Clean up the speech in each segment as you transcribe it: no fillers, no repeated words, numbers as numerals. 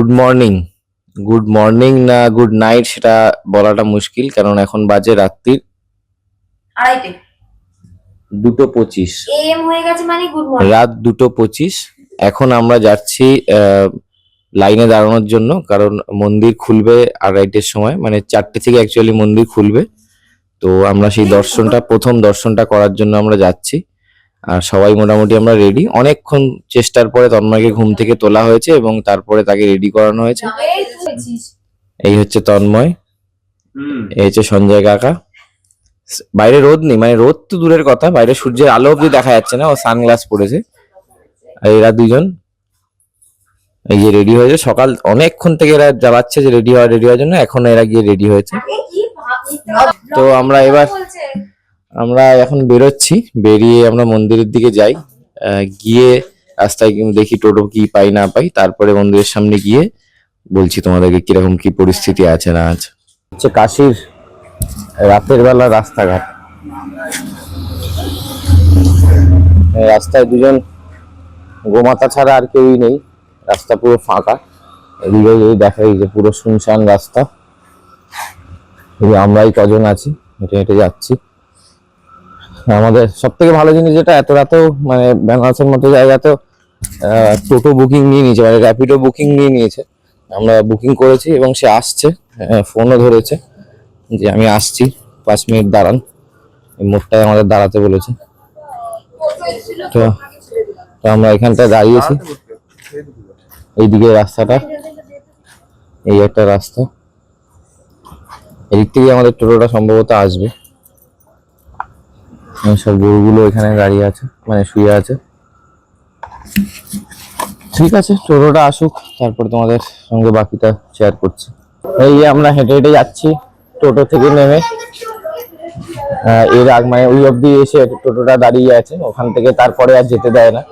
Good morning. Good morning না good night সেটা বলাটা মুশকিল, কারণ এখন বাজে রাত্রির 2:30 2:25 AM হয়ে গেছে, মানে গুড মর্নিং। রাত 2:25। এখন আমরা যাচ্ছি লাইনে দাঁড়ানোর জন্য, কারণ মন্দির খুলবে 2:30-এর সময়, মানে 4টে থেকে অ্যাকচুয়ালি মন্দির খুলবে। তো আমরা সেই প্রথম দর্শনটা করার জন্য আমরা যাচ্ছি। আর সবাই মোটামুটি আমরা রেডি। অনেকক্ষণ চেষ্টার পরে তন্ময়কে ঘুম থেকে তোলা হয়েছে এবং তারপরে তাকে রেডি করানো হয়েছে। এই হচ্ছে তন্ময়, এই হচ্ছে সঞ্জয় কাকা। বাইরে রোদ নেই, মানে রোদ তো দূরের কথা, বাইরে সূর্যের আলো অব্দি দেখা যাচ্ছে না, ও সানগ্লাস পরেছে। আর এরা দুজন এই যে রেডি হয়েছে, সকাল অনেকক্ষণ থেকে এরা জ্বালাচ্ছে যে রেডি হওয়ার জন্য, এখন এরা গিয়ে রেডি হয়েছে। তো আমরা এখন বেরোচ্ছি, বেরিয়ে আমরা মন্দিরের দিকে যাই। গিয়ে রাস্তায় দেখি টোটো কি পাই না পাই, তারপরে মন্দিরের সামনে গিয়ে বলছি তোমাদেরকে কিরকম কি পরিস্থিতি আছে না আছে। হচ্ছে কাশীর রাতের বেলা রাস্তাঘাট। রাস্তায় দুজন গোমাতা ছাড়া আর কেউই নেই, রাস্তা পুরো ফাঁকা। এদিকে দেখা যে পুরো শুনশান রাস্তা, আমরাই কজন আছি, হেঁটে হেঁটে যাচ্ছি। আমাদের সব থেকে ভালো জিনিস যেটা, এত রাতেও মানে বেনারসের মতো জায়গাতেও টোটো বুকিং নিয়ে নিয়েছে, মানে র্যাপিডো বুকিং নিয়ে নিয়েছে। আমরা বুকিং করেছি এবং সে আসছে, ফোনও ধরেছে যে আমি আসছি, 5 মিনিট দাঁড়ান। এই মোড়টায় আমাদের দাঁড়াতে বলেছে। তো আমরা এখানটায় দাঁড়িয়েছি। এইদিকে রাস্তাটা, এই একটা রাস্তা, এদিক থেকে আমাদের টোটোটা সম্ভবত আসবে। সব গরুগুলো এখানে দাঁড়িয়ে আছে, মানে শুয়ে আছে। ঠিক আছে, টোটোটা আসুক, তারপর তোমাদের সঙ্গে বাকিটা শেয়ার করছি। এই আমরা হেঁটে হেঁটে যাচ্ছি টোটো থেকে নেমে। এর আগে মানে ওই অবধি এসে টোটোটা দাঁড়িয়ে আছে, ওখান থেকে তারপরে আর যেতে দেয় না।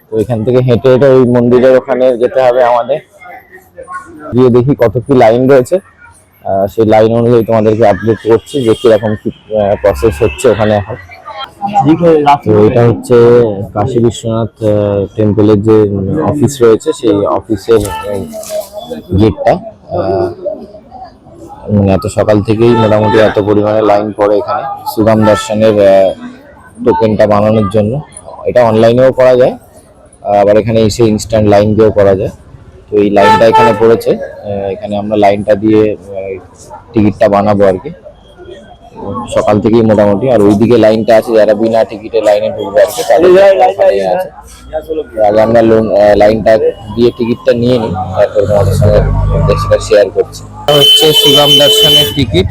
তো এখান থেকে হেঁটে হেঁটে ওই মন্দিরের ওখানে যেতে হবে আমাদের। গিয়ে দেখি কত কি লাইন রয়েছে, সেই লাইন অনুযায়ী তোমাদেরকে আপডেট করছি যে কিরকম কি প্রসেস হচ্ছে ওখানে এখন। তো এটা হচ্ছে কাশী বিশ্বনাথ টেম্পলের যে অফিস রয়েছে, সেই অফিসের গেটটা। এত সকাল থেকেই মোটামুটি এত পরিমাণে লাইন পড়ে এখানে সুগম দর্শনের টোকেনটা বানানোর জন্য। এটা অনলাইনেও করা যায়, আবার এখানে এসে ইনস্ট্যান্ট লাইন দিয়েও করা যায়। তো এই লাইনটা এখানে পড়েছে, এখানে আমরা লাইনটা দিয়ে টিকিটটা বানাবো আর কি, সকাল থেকেই মোটামুটি। আর ওইদিকে লাইনটা আছে, যারা বিনা টিকিটে লাইনে ঢুকবে আর কি, তাদের আছে। আগে আমরা লাইনটা দিয়ে টিকিটটা নিয়ে নিই, তারপর তোমাদের সঙ্গে সেটা শেয়ার করছি। হচ্ছে সুগম দর্শনের টিকিট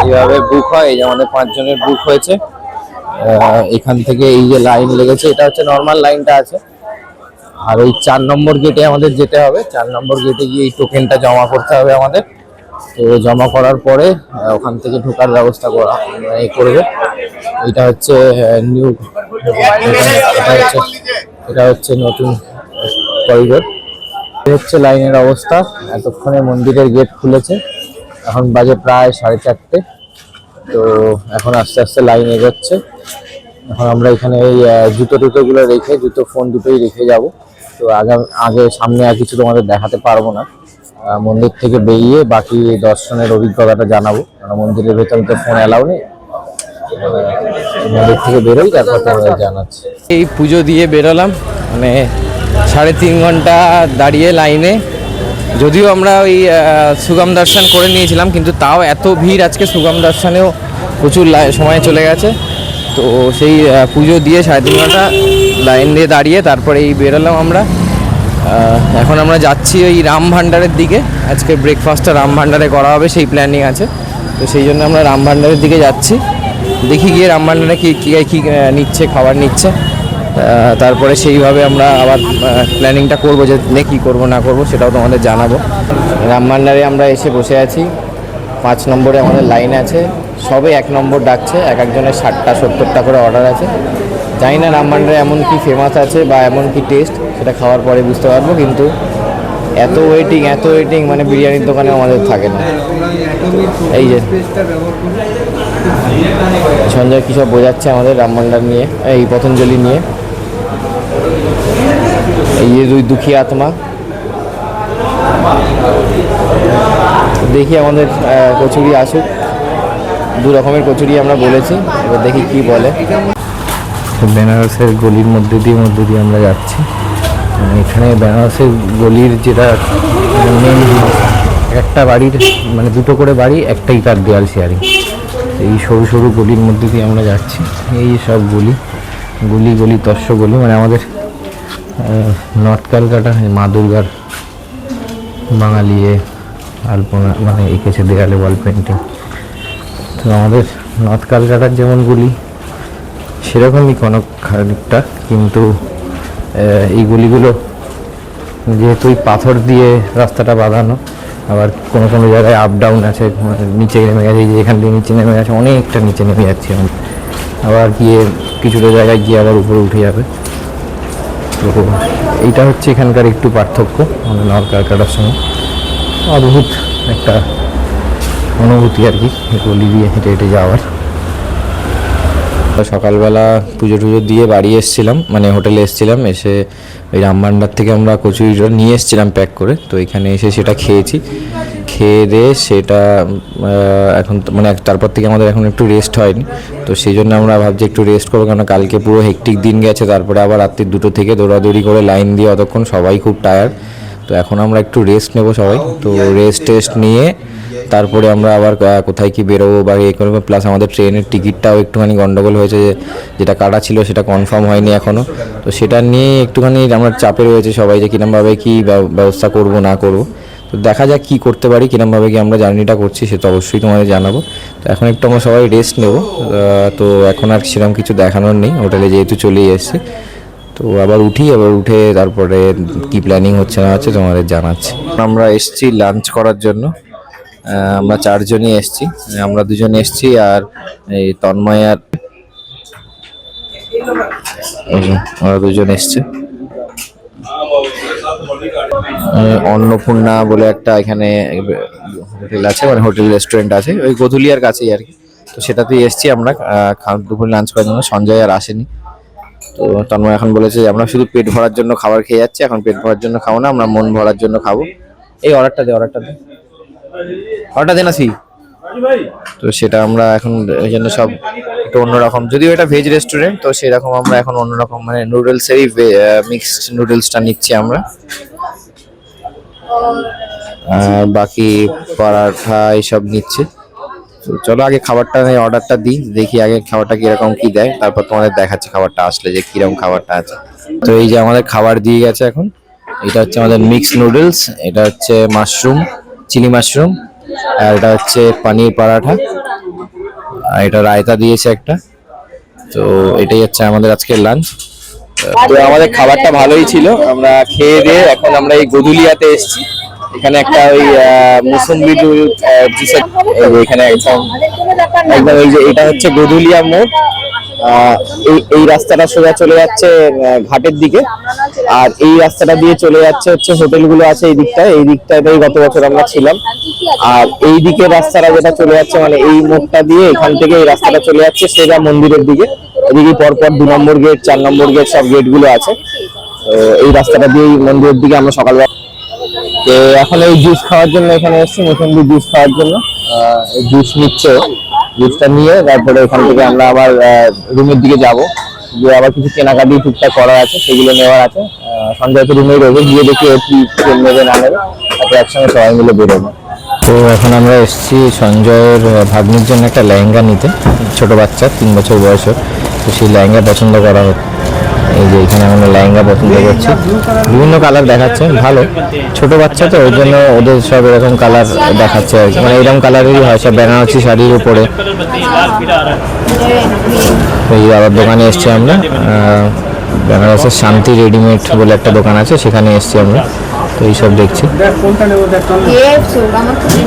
এইভাবে বুক হয়। এই যে আমাদের 5 জনের বুক হয়েছে। এখান থেকে এই যে লাইন লেগেছে, এটা হচ্ছে নর্মাল লাইনটা আছে। আর ওই 4 নম্বর গেটে আমাদের যেতে হবে। 4 নম্বর গেটে গিয়ে এই টোকেনটা জমা করতে হবে আমাদের। তো জমা করার পরে ওখান থেকে ঢোকার ব্যবস্থা করবে। এটা হচ্ছে নিউ, এটা হচ্ছে নতুন করিডোর। হচ্ছে লাইনের অবস্থা। এতক্ষণে মন্দিরের গেট খুলেছে, এখন বাজে প্রায় 4:30। তো এখন আস্তে আস্তে লাইন এগোচ্ছে। এখন আমরা এখানে এই জুতোগুলো রেখে, জুতো ফোন দুটোই রেখে যাব। তো আগে সামনে আর কিছু তোমাদের দেখাতে পারবো না। মন্দির থেকে বেরিয়ে বাকি দর্শনের অভিজ্ঞতাটা জানাবো, কারণ মন্দিরের ভেতরে তো ফোন অ্যালাউ নেই। মন্দির থেকে বেরোই, তারপর তোমাদের জানাচ্ছি। এই পুজো দিয়ে বেরোলাম, মানে 3.5 ঘন্টা দাঁড়িয়ে লাইনে। যদিও আমরা ওই সুগম দর্শন করে নিয়েছিলাম, কিন্তু তাও এত ভিড় আজকে সুগম দর্শনেও প্রচুর সময় চলে গেছে। তো সেই পুজো দিয়ে 3.5 ঘন্টা লাইন দিয়ে দাঁড়িয়ে তারপরে এই বেরোলাম আমরা। এখন আমরা যাচ্ছি ওই রাম ভান্ডারের দিকে। আজকে ব্রেকফাস্টটা রাম ভান্ডারে করা হবে, সেই প্ল্যানিং আছে। তো সেই জন্য আমরা রাম ভান্ডারের দিকে যাচ্ছি। দেখি গিয়ে রাম ভান্ডারে কী নিচ্ছে, খাবার নিচ্ছে। তারপরে সেইভাবে আমরা আবার প্ল্যানিংটা করবো যে কী করবো না করবো, সেটাও তোমাদের জানাবো। রাম ভান্ডারে আমরা এসে বসে আছি। 5 নম্বরে আমাদের লাইন আছে, সবে 1 নম্বর ডাকছে। একজনের 60টা 70টা করে অর্ডার আছে। জানি না রাম ভান্ডারে এমন কি ফেমাস আছে বা এমন কি টেস্ট, সেটা খাওয়ার পরে বুঝতে পারবো। কিন্তু এত ওয়েটিং মানে বিরিয়ানির দোকানে আমাদের থাকে না। এই যে সঞ্জয় কী সব বোঝাচ্ছে আমাদের রাম ভান্ডার নিয়ে, এই পতঞ্জলি নিয়ে। এই যে দুঃখী আত্মা, দেখি আমাদের কচুরি আসুক, দু রকমের কচুরি আমরা বলেছি, এবার দেখি কি বলে। বেনারসের গলির মধ্যে দিয়ে আমরা যাচ্ছি। এখানে বেনারসের গলির যেটা মেন একটা বাড়ির মানে দুটো করে বাড়ি, একটাই তার দেয়াল শেয়ারিং। এই সরু সরু গলির মধ্যে দিয়ে আমরা যাচ্ছি। এই সব গলি তস্য গলি, মানে আমাদের নর্থ ক্যালকাটা মা দুর্গার বাঙালি আলপনা মানে এঁকেছে দেয়ালে, ওয়াল পেন্টিং। তো আমাদের নর্থ ক্যালকাটার যেমন গলি সেরকমই কোনো খানিকটা, কিন্তু এই গলিগুলো যেহেতু পাথর দিয়ে রাস্তাটা বাঁধানো, আবার কোনো কোনো জায়গায় আপ ডাউন আছে, নিচে নেমে গেছে, এই যে এখান থেকে নিচে নেমে গেছে, অনেকটা নিচে নেমে যাচ্ছে, আবার গিয়ে কিছুটা জায়গায় গিয়ে আবার উপরে উঠে যাবে। তো এইটা হচ্ছে এখানকার একটু পার্থক্য আমাদের নর্থ ক্যালকাটার সঙ্গে। অদ্ভুত একটা অনুভূতি আর কি গলি দিয়ে হেঁটে হেঁটে যাওয়ার। সকালবেলা পুজো টুজো দিয়ে বাড়ি এসেছিলাম, মানে হোটেলে এসেছিলাম, এসে ওই রামভান্ডার থেকে আমরা কচুরিটা নিয়ে এসেছিলাম প্যাক করে। তো এখানে এসে সেটা খেয়েছি, খেয়ে দিয়ে সেটা এখন মানে তারপর থেকে আমাদের এখন একটু রেস্ট হয়নি, তো সেই জন্য আমরা ভাবছি একটু রেস্ট করবো, কারণ কালকে পুরো হেক্টিক দিন গেছে। তারপরে আবার রাত্রি 2টো থেকে দৌড়াদৌড়ি করে লাইন দিয়ে অতক্ষণ, সবাই খুব টায়ার্ড। তো এখন আমরা একটু রেস্ট নেবো সবাই। তো রেস্ট নিয়ে তারপরে আমরা আবার কোথায় কি বেরোবো বা এ করবো। প্লাস আমাদের ট্রেনের টিকিটটাও একটুখানি গন্ডগোল হয়েছে, যেটা কাটা ছিল সেটা কনফার্ম হয়নি এখনও। তো সেটা নিয়ে একটুখানি আমরা চাপে রয়েছে সবাই, যে কিরমভাবে কী ব্যবস্থা করবো না করবো। তো দেখা যাক কী করতে পারি, কিরমভাবে কি আমরা জার্নিটা করছি সে তো অবশ্যই তোমাদের জানাবো। তো এখন একটু আমরা সবাই রেস্ট নেবো। তো এখন আর সেরকম কিছু দেখানোর নেই, হোটেলে যেহেতু চলেই এসেছি। তো আবার উঠে তারপরে কি প্ল্যানিং হচ্ছে না হচ্ছে তোমাদের জানাচ্ছি। আমরা এসেছি লাঞ্চ করার জন্য, আমরা 4 জনই এসেছি, আমরা 2 জন এসেছি আর এই তন্ময় আর ওরা 2 জন এসছে। অন্নপূর্ণা বলে একটা এখানে হোটেল আছে, মানে হোটেল রেস্টুরেন্ট আছে ওই গধুলিয়ার কাছেই আর কি। তো সেটাতেই এসছি আমরা দুপুর লাঞ্চ করার জন্য। সঞ্জয় আর আসেনি। তো তন্ময় এখন বলেছে যে আমরা শুধু পেট ভরার জন্য খাবার খেয়ে যাচ্ছি, এখন পেট ভরার জন্য খাবো না, আমরা মন ভরার জন্য খাবো। এই অর্ডারটা দে না সি। তো সেটা আমরা এখন এই জন্য সব একটু অন্যরকম, যদিও এটা ভেজ রেস্টুরেন্ট, তো সেরকম আমরা এখন অন্যরকম মানে নুডলসেরই মিক্সড নুডলসটা নিচ্ছি আমরা। আর বাকি পরাঠা এইসব নিচ্ছে। তো চলো আগে খাবারটা অর্ডারটা দিই, দেখি আগে খাবারটা কিরকম কি দেয়, তারপর তোমাদের দেখাচ্ছি খাবারটা আসলে যে কিরকম খাবারটা আছে। তো এই যে আমাদের খাবার দিয়ে গেছে এখন। এটা হচ্ছে আমাদের মিক্সড নুডলস, এটা হচ্ছে মাশরুম, চিলি মাশরুম, আর এটা হচ্ছে পনির পরাঠা, আর এটা রায়তা দিয়েছে একটা। তো এটাই হচ্ছে আমাদের আজকের লাঞ্চ। তো আমাদের খাবারটা ভালোই ছিল, আমরা খেয়ে দিয়ে এখন আমরা এই গদুলিয়াতে এসেছি। এখানে একটা ওই মুসম্বি জুসের এখানে একদম এই যে এটা হচ্ছে গদুলিয়া মোড়। এই রাস্তাটা সোজা চলে যাচ্ছে ঘাটের দিকে, আর এই রাস্তাটা দিয়ে চলে যাচ্ছে হচ্ছে হোটেলগুলো আছে এই দিকটায় গত বছর আমরা ছিলাম। আর এই দিকে রাস্তাটা যেটা চলে যাচ্ছে মানে এই মোড়টা দিয়ে এখান থেকে এই রাস্তাটা চলে যাচ্ছে সেটা মন্দিরের দিকে। এদিকে পরপর 2 নম্বর গেট, 4 নম্বর গেট সব গেটগুলো আছে। তো এই রাস্তাটা দিয়ে মন্দিরের দিকে আমরা সকালবেলা এখন এই জুস খাওয়ার জন্য এখানে এসেছি, মোসম্বি জুস খাওয়ার জন্য। জুস নিচ্ছে, জুসটা নিয়ে তারপরে এখান থেকে আমরা আবার রুমের দিকে যাব, গিয়ে আবার কিছু কেনাকাটি টুকটাক করার আছে, সেগুলো নেওয়ার আছে। সন্ধ্যায় তো রুমেই রয়েছে, গিয়ে দেখি কি নেবে না নেবে, তারপরে একসঙ্গে সবাই মিলে বেরোবো। তো এখন আমরা এসেছি সঞ্জয়ের ভাগ্নির জন্য একটা লেহেঙ্গা নিতে, ছোট বাচ্চা 3 বছর বয়সের। তো সেই লেহেঙ্গা পছন্দ করা হচ্ছে। এই যে এখানে আমরা লেহেঙ্গা পছন্দ করছি, বিভিন্ন কালার দেখাচ্ছে, ভালো ছোট বাচ্চা তো ওই জন্য ওদের সব এরকম কালার দেখাচ্ছে আর কি, মানে এরকম কালারেরই হয় সব বেনারসি শাড়ির উপরে। এই আবার দোকানে এসছি আমরা, বেনারসের শান্তি রেডিমেড বলে একটা দোকান আছে, সেখানে এসছি আমরা। তো এইসব দেখছি,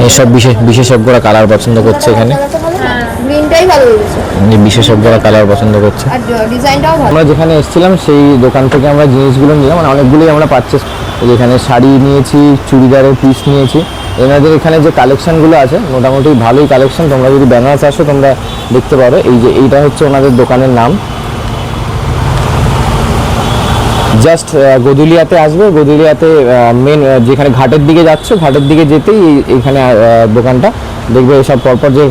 এইসব বিশেষজ্ঞরা কালার পছন্দ করছে এখানে, বিশেষজ্ঞরা কালার পছন্দ করছে। আমরা যেখানে এসেছিলাম সেই দোকান থেকে আমরা জিনিসগুলো নিলাম, মানে অনেকগুলোই আমরা পারচেস। যেখানে শাড়ি নিয়েছি, চুড়িদারের পিস নিয়েছি। এনাদের এখানে যে কালেকশনগুলো আছে মোটামুটি ভালোই কালেকশন, তোমরা যদি বেনারস আসো তোমরা দেখতে পারো। এই যে এইটা হচ্ছে ওনাদের দোকানের নাম, জাস্ট গদুলিয়াতে আসবে, গদুলিয়াতে মেন যেখানে ঘাটের দিকে যাচ্ছ, ঘাটের দিকে যেতেই এইখানে দোকানটা দেখবে। সব পরপর যে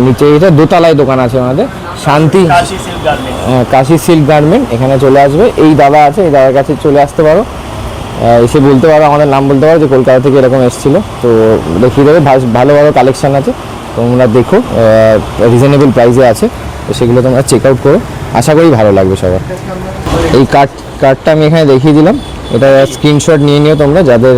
নিচে এটা দোতলায় দোকান আছে আমাদের, শান্তি কাশি সিল্ক গার্মেন্ট, এখানে চলে আসবে। এই দাদা আছে, এই দাদার কাছে চলে আসতে পারো, এসে বলতে পারো, আমাদের নাম বলতে পারো যে কলকাতা থেকে এরকম এসেছিলো, তো দেখিয়ে দেবে। ভালো ভালো কালেকশান আছে, তোমরা দেখো, রিজনেবল প্রাইসে আছে, তো সেগুলো তোমরা চেক আউট করো, আশা করি ভালো লাগবে সবার। এই কার্ডটা আমি এখানে দেখিয়ে দিলাম, এটা স্ক্রিনশট নিয়ে নিও তোমরা, যাদের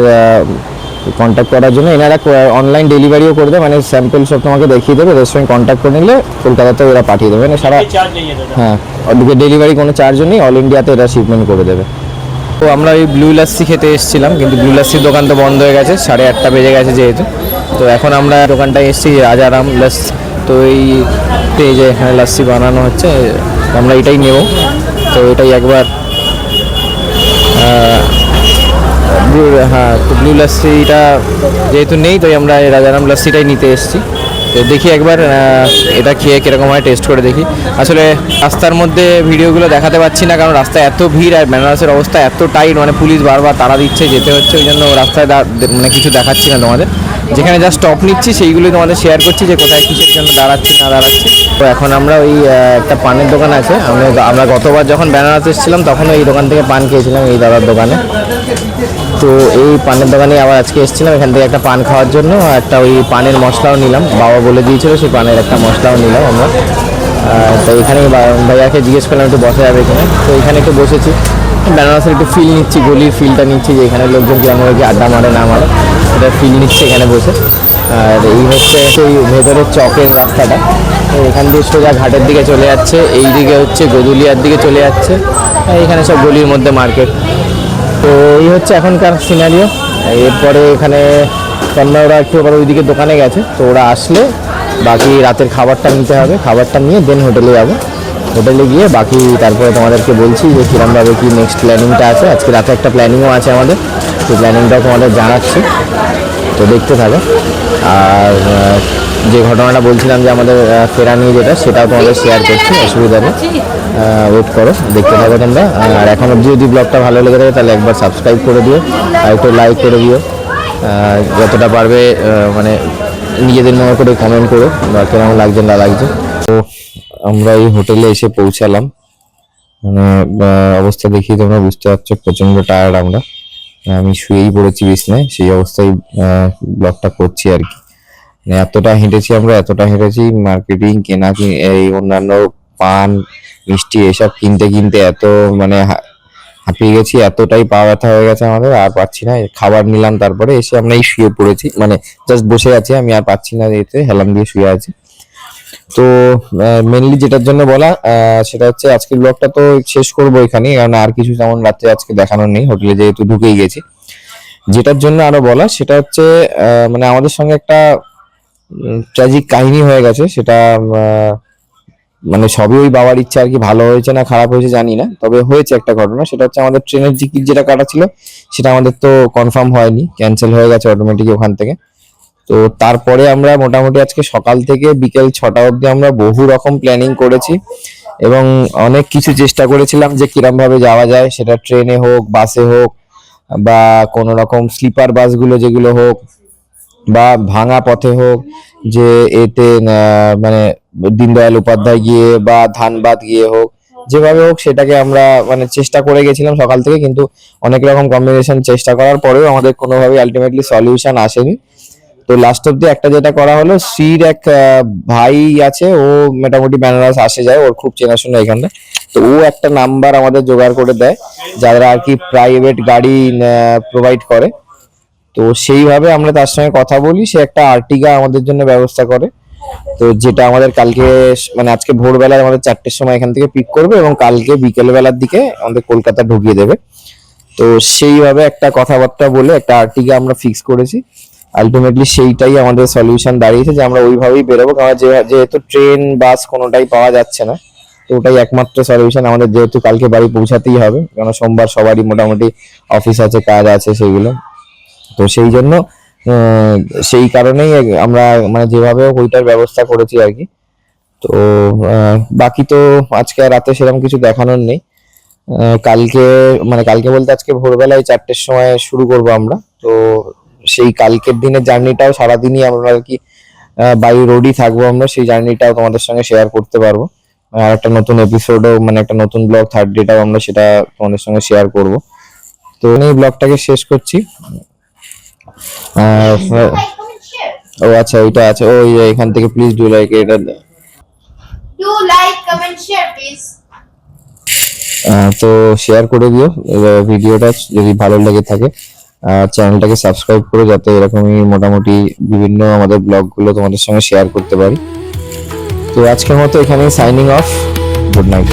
কন্ট্যাক্ট করার জন্য। এনারা অনলাইন ডেলিভারিও করে দেবে, মানে স্যাম্পল সব তোমাকে দেখিয়ে দেবে, রেস্টুরেন্ট কন্ট্যাক্ট করে নিলে কলকাতাতে ওরা পাঠিয়ে দেবে, মানে সারা, হ্যাঁ, ওদিকে ডেলিভারি কোনো চার্জ নেই, অল ইন্ডিয়াতে এরা শিপমেন্ট করে দেবে। তো আমরা ওই ব্লু লাস্সি খেতে এসেছিলাম, কিন্তু ব্লু লাস্সির দোকান তো বন্ধ হয়ে গেছে, 8:30 বেজে গেছে যেহেতু। তো এখন আমরা দোকানটায় এসেছি রাজারাম লাস্সি, তো এই যে এখানে লাস্সি বানানো হচ্ছে, আমরা এটাই নেব। তো এটাই একবার, হ্যাঁ, তো ব্লু লাস্সিটা যেহেতু নেই, তো আমরা এই রাজারাম লাস্সিটাই নিতে এসেছি। তো দেখি একবার এটা খেয়ে কীরকম হয়, টেস্ট করে দেখি। আসলে রাস্তার মধ্যে ভিডিওগুলো দেখাতে পারছি না, কারণ রাস্তায় এত ভিড় আর বেনারসের অবস্থা এত টাইট, মানে পুলিশ বারবার তাড়া দিচ্ছে, যেতে হচ্ছে, ওই জন্য রাস্তায় মানে কিছু দেখাচ্ছি না তোমাদের। যেখানে যা স্টপ নিচ্ছি সেইগুলোই তোমাদের শেয়ার করছি, যে কোথায় কিসের জন্য দাঁড়াচ্ছি না দাঁড়াচ্ছি। তো এখন আমরা ওই একটা পানের দোকান আছে, আমরা গতবার যখন বেনারস এসেছিলাম তখন এই দোকান থেকে পান খেয়েছিলাম, এই দাদার দোকানে। তো এই পানের দোকানে আবার আজকে এসেছিলাম, এখান থেকে একটা পান খাওয়ার জন্য, একটা ওই পানের মশলাও নিলাম, বাবা বলে দিয়েছিল, সেই পানের একটা মশলাও নিলাম আমরা। তো এখানে ভাইয়াকে জিজ্ঞেস করলাম একটু বসা যাবে কিনা, তো এখানে একটু বসেছি, বেনারসের একটু ফিল নিচ্ছি, গলির ফিলটা নিচ্ছি, যে এখানে লোকজন কিরকম কি আড্ডা মারে না মারে, এটা ফিল নিচ্ছি এখানে বসে। আর এই হচ্ছে সেই ভেতরের চকের রাস্তাটা, তো এখান দিয়ে সোজা ঘাটের দিকে চলে যাচ্ছে, এই দিকে হচ্ছে গদুলিয়ার দিকে চলে যাচ্ছে, এখানে সব গলির মধ্যে মার্কেট। তো এই হচ্ছে এখনকার সিনারিও। এরপরে এখানে ওরা একটু আবার ওইদিকে দোকানে গেছে, তো ওরা আসলে বাকি রাতের খাবারটা নিতে হবে, খাবারটা নিয়ে দেন হোটেলে যাবো, হোটেলে গিয়ে বাকি তারপরে তোমাদেরকে বলছি যে কীরকমভাবে কি নেক্সট প্ল্যানিংটা আছে। আজকে রাতে একটা প্ল্যানিংও আছে আমাদের, সেই প্ল্যানিংটাও তোমাদের জানাচ্ছি, তো দেখতে থাকো। আর যে ঘটনাটা বলছিলাম যে আমাদের ফেরা নিয়ে, যেটা সেটাও তোমাদের শেয়ার করছি, অসুবিধা নেই, ওয়েট করো, দেখতে থাকো তোমরা। আর এখন অবধি যদি ব্লগটা ভালো লেগে থাকে তাহলে একবার সাবস্ক্রাইব করে দিও, আর একটু লাইক করে দিও, যতটা পারবে, মানে নিজেদের মনে করে কমেন্ট করো বা কেমন লাগছে না লাগছে। তো আমরা এই হোটেলে এসে পৌঁছালাম, মানে অবস্থা দেখি তোমরা বুঝতে পারছো, প্রচন্ড টায়ার্ড আমরা, আমি শুয়েই পড়েছি বিছনায়, সেই অবস্থায় ব্লগটা করছি আর কি। মানে এতটা হেঁটেছি আমরা, এতটা হেঁটেছি, মার্কেটিং কেনা, এই অন্যান্য পান মিষ্টি এসব কিনতে কিনতে এত মানে হাঁপিয়ে গেছি, এতটাই পা ব্যথা হয়ে গেছে আমাদের, আর পাচ্ছি না। খাবার নিলাম, তারপরে এসে আমরা এই শুয়ে পড়েছি, মানে জাস্ট বসে আছি, আমি আর পাচ্ছি না, যেতে হেলাম দিয়ে শুয়ে আছি। তো মেনলি যেটার জন্য বলা, সেটা হচ্ছে আজকের ব্লগটা তো শেষ করবো এখানে, কারণ আর কিছু তেমন রাত্রে আজকে দেখানোর নেই, হোটেলে যেহেতু ঢুকেই গেছি। যেটার জন্য আরো বলা সেটা হচ্ছে, মানে আমাদের সঙ্গে একটা ট্র্যাজিক কাহিনী হয়ে গেছে, সেটা মানে সবই ওই বাবার ইচ্ছা আর কি, ভালো হয়েছে না খারাপ হয়েছে জানি না, তবে হয়েছে একটা ঘটনা। সেটা হচ্ছে আমাদের ট্রেনের টিকিট যেটা কাটা ছিল, সেটা আমাদের তো কনফার্ম হয়নি, ক্যান্সেল হয়ে গেছে অটোমেটিক ওখান থেকে। তো তারপরে আমরা মোটামুটি আজকে সকাল থেকে বিকেল 6টা অবধি আমরা বহু রকম প্ল্যানিং করেছি, এবং অনেক কিছু চেষ্টা করেছিলাম যে কিরম ভাবে যাওয়া যায়, সেটা ট্রেনে হোক, বাসে হোক, বা কোনো রকম স্লিপার বাসগুলো যেগুলো হোক, বা ভাঙা পথে হোক, যে এতে মানে দীনদয়াল উপাধ্যায় গিয়ে বা ধানবাদ গিয়ে হোক, যেভাবে হোক সেটাকে আমরা মানে চেষ্টা করে গেছিলাম সকাল থেকে, কিন্তু অনেক রকম কম্বিনেশন চেষ্টা করার পরেও আমাদের কোনোভাবে আলটিমেটলি সলিউশন আসেনি। তো লাস্ট অব্দি একটা যেটা করা হলো, শ্রীর এক ভাই আছে, ও মোটামুটি বেনারস আসে যায়, ওর খুব চেনাশোনা এখানে, তো ও একটা নাম্বার আমাদের জোগাড় করে দেয়, যারা আর কি প্রাইভেট গাড়ি প্রোভাইড করে। তো সেইভাবে আমরা তার সঙ্গে কথা বলি, সে একটা আর্টিগা আমাদের জন্য ব্যবস্থা করে, তো যেটা আমাদের কালকে মানে আজকে ভোরবেলায় আমাদের 4টের সময় এখান থেকে পিক করবে, এবং কালকে বিকেল বেলার দিকে আমাদের কলকাতা ঢুকিয়ে দেবে। তো সেইভাবে একটা কথাবার্তা বলে একটা আর্টিগা আমরা ফিক্স করেছি। আলটিমেটলি সেইটাই আমাদের সলিউশন দাঁড়িয়েছে, যে আমরা ওইভাবেই বেরোবো, কারণ যেহেতু ট্রেন বাস কোনোটাই পাওয়া যাচ্ছে না, তো ওটাই একমাত্র সলিউশন আমাদের, যেহেতু কালকে বাড়ি পৌঁছাতেই হবে, কারণ সোমবার সবারই মোটামুটি অফিস আছে, কাজ আছে সেগুলো। তো সেই জন্য সেই কারণেই আমরা মানে যেভাবে ওইটার ব্যবস্থা করেছি আর কি। তো বাকি তো আজকে রাতে সেরকম কিছু দেখানোর নেই, কালকে মানে কালকে বলতে আজকে ভোরবেলায় 4টের সময় শুরু করব আমরা। তো সেই কালকের দিনের জার্নিটাও সারাদিনই আমরা আর কি বাই রোডই থাকবো আমরা, সেই জার্নিটাও তোমাদের সঙ্গে শেয়ার করতে পারবো। আর একটা নতুন এপিসোডও মানে একটা নতুন ব্লগ থার্ড ডেটাও আমরা সেটা তোমাদের সঙ্গে শেয়ার করব। তো এই ব্লগটাকে শেষ করছি। আর ও আচ্ছা ওইটা আছে, ওই এখান থেকে প্লিজ ডু লাইক এটা। Do like, comment, share, please. তো শেয়ার করে দিও ভিডিওটা যদি ভালো লেগে থাকে। চ্যানেলটাকে সাবস্ক্রাইব করো যাতে এরকমই মোটামুটি বিভিন্ন আমাদের ব্লগগুলো তোমাদের সঙ্গে শেয়ার করতে পারি। তো আজকের মতো এখানেই সাইনিং অফ। Good night.